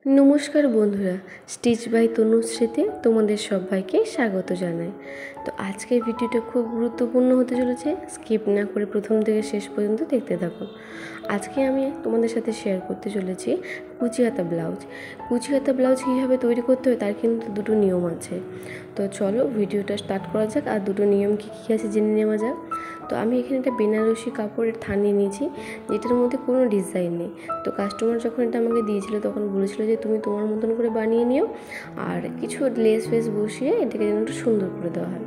নমস্কার বন্ধুরা, stitch by তনুশ্রীতে তোমাদের সবাইকে স্বাগত জানাই। তো আজকের ভিডিওটা খুব গুরুত্বপূর্ণ হতে চলেছে, স্কিপ না করে প্রথম থেকে শেষ পর্যন্ত দেখতে থাকো। আজকে আমি তোমাদের সাথে শেয়ার করতে চলেছি কুচি হাতা ব্লাউজ। কুচি হাতা ব্লাউজ কীভাবে তৈরি করতে হয় তার কিন্তু দুটো নিয়ম আছে। তো চলো ভিডিওটা স্টার্ট করা যাক, আর দুটো নিয়ম কী কী আছে জেনে নেওয়া যাক। তো আমি এখানে একটা বেনারসি কাপড়ের থান নিয়ে নিয়েছি, যেটার মধ্যে কোনো ডিজাইন নেই। তো কাস্টমার যখন এটা আমাকে দিয়েছিল তখন বলেছিল যে তুমি তোমার মতন করে বানিয়ে নিও, আর কিছু লেস ফেস বসিয়ে এটাকে যেন একটু সুন্দর করে দেওয়া হয়।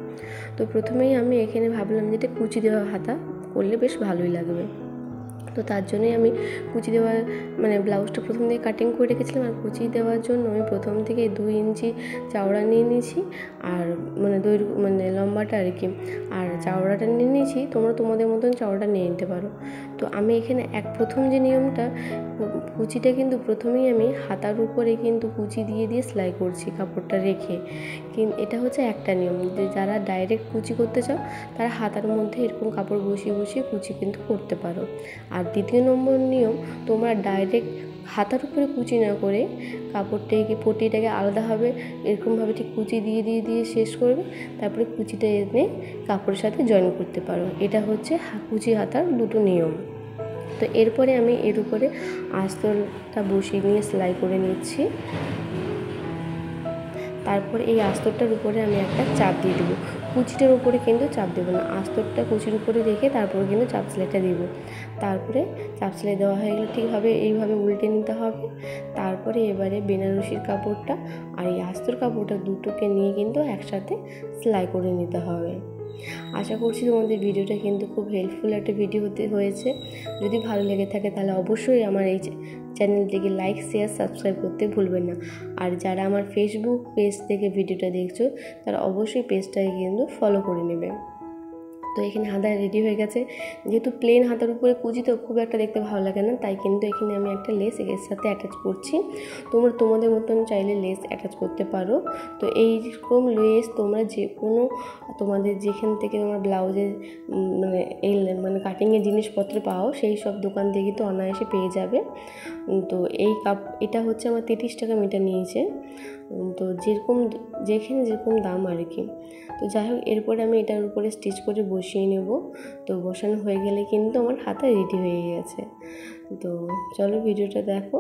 তো প্রথমেই আমি এখানে ভাবলাম যে এটা কুচি দেওয়া হাতা করলে বেশ ভালোই লাগবে। তো তার জন্যই আমি কুচি দেওয়ার ব্লাউজটা প্রথম থেকে কাটিং করে রেখেছিলাম, আর কুচি দেওয়ার জন্য আমি প্রথম থেকে 2 ইঞ্চি চওড়া নিয়ে নিয়েছি, আর দৈর্ঘ্য লম্বাটা আর কি, আর চওড়াটা নিয়ে নিয়েছি। তোমরা তোমাদের মতন চওড়াটা নিয়ে নিতে পারো। তো আমি এখানে প্রথম যে নিয়মটা, কুচিটা কিন্তু প্রথমেই আমি হাতার উপরে কিন্তু কুচি দিয়ে দিয়ে সেলাই করছি কাপড়টা রেখে। এটা হচ্ছে একটা নিয়ম, যে যারা ডাইরেক্ট কুচি করতে চাও তারা হাতার মধ্যে এরকম কাপড় বসিয়ে বসিয়ে কুচি কিন্তু করতে পারো। আর দ্বিতীয় নম্বর নিয়ম, তোমরা ডাইরেক্ট হাতার উপরে কুচি না করে কাপড়টাকে পটিটাকে আলাদাভাবে এরকমভাবে ঠিক কুচি দিয়ে দিয়ে দিয়ে শেষ করবে, তারপরে কুচিটা এনে কাপড়ের সাথে জয়েন করতে পারো। এটা হচ্ছে কুচি হাতার দুটো নিয়ম। তো এরপরে আমি এর উপরে আঁচলটা বসিয়ে নিয়ে সেলাই করে নিচ্ছি। তারপর এই আস্তরটার উপরে আমি একটা চাপ দিয়ে দেবো। কুচিটার উপরে কিন্তু চাপ দেবো না, আস্তরটা কুচির উপরে রেখে তারপরে কিন্তু চাপ সেলাইটা দেবো। তারপরে চাপ সেলাই দেওয়া হয়ে গেলে ঠিকভাবে এইভাবে উল্টে নিতে হবে। তারপরে এবারে বেনারসির কাপড়টা আর এই আস্তর কাপড়টা দুটোকে নিয়ে কিন্তু একসাথে সেলাই করে নিতে হবে। আশা করছি তোমাদের ভিডিওটা কিন্তু খুব হেল্পফুল একটা ভিডিও হয়েছে। যদি ভালো লেগে থাকে তাহলে অবশ্যই আমার এই চ্যানেলটিকে লাইক, শেয়ার, সাবস্ক্রাইব করতে ভুলবেন না। আর যারা আমার ফেসবুক পেজ থেকে ভিডিওটা দেখছো তারা অবশ্যই পেজটাকে কিন্তু ফলো করে নেবে। তো এখানে হাতা রেডি হয়ে গেছে। যেহেতু প্লেন হাতার উপরে কুচি তো খুব একটা দেখতে ভালো লাগে না, তাই কিন্তু এখানে আমি একটা লেস এর সাথে অ্যাটাচ করছি। তোমরা তোমাদের মতন চাইলে লেস অ্যাটাচ করতে পারো। তো এইরকম লেস তোমরা যে কোনো তোমাদের যেখান থেকে তোমার ব্লাউজের কাটিংয়ের জিনিসপত্র পাও সেই সব দোকান থেকে তো অনায়াসে পেয়ে যাবে। তো এটা হচ্ছে আমার 30 টাকা মিটার নিয়েছে। তো যেখানে যেরকম দাম আর কি। তো যাই হোক, এরপরে আমি এটার উপরে স্টিচ করে বসিয়ে নেব। তো বসানো হয়ে গেলে কিন্তু আমার হাতা রেডি হয়ে গেছে। তো চলো ভিডিওটা দেখো।